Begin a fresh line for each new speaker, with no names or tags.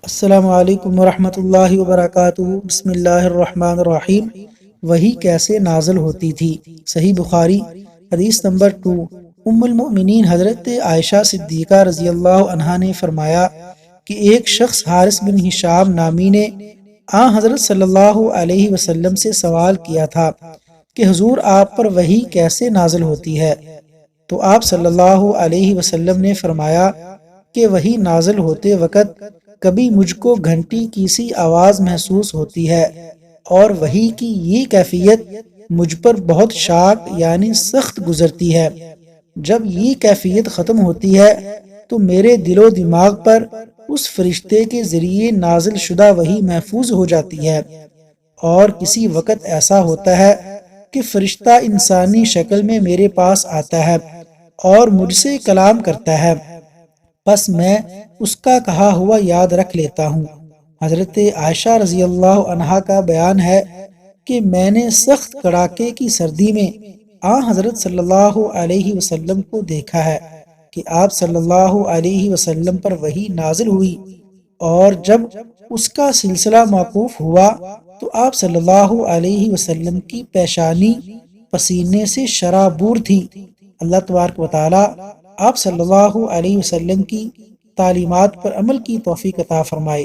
السلام علیکم ورحمۃ اللہ وبرکاتہ۔ بسم اللہ الرحمن الرحیم۔ وحی کیسے نازل ہوتی تھی؟ صحیح بخاری حدیث نمبر 2۔ ام المؤمنین حضرت عائشہ صدیقہ رضی اللہ عنہا نے فرمایا کہ ایک شخص حارث بن ہشام نامی نے حضرت صلی اللہ علیہ وسلم سے سوال کیا تھا کہ حضور آپ پر وحی کیسے نازل ہوتی ہے؟ تو آپ صلی اللہ علیہ وسلم نے فرمایا کہ وحی نازل ہوتے وقت کبھی مجھ کو گھنٹی کی سی آواز محسوس ہوتی ہے، اور وحی کی یہ کیفیت مجھ پر بہت شاق یعنی سخت گزرتی ہے۔ جب یہ کیفیت ختم ہوتی ہے تو میرے دل و دماغ پر اس فرشتے کے ذریعے نازل شدہ وحی محفوظ ہو جاتی ہے، اور کسی وقت ایسا ہوتا ہے کہ فرشتہ انسانی شکل میں میرے پاس آتا ہے اور مجھ سے کلام کرتا ہے، پس میں اس کا کہا ہوا یاد رکھ لیتا ہوں۔ حضرت عائشہ رضی اللہ عنہا کا بیان ہے کہ میں نے سخت کڑاکے کی سردی میں حضرت صلی اللہ علیہ وسلم کو دیکھا ہے کہ آپ صلی اللہ علیہ وسلم پر وحی نازل ہوئی، اور جب اس کا سلسلہ موقوف ہوا تو آپ صلی اللہ علیہ وسلم کی پیشانی پسینے سے شرابور تھی۔ اللہ تبارک و تعالی آپ صلی اللہ علیہ وسلم کی تعلیمات پر عمل کی توفیق عطا فرمائے۔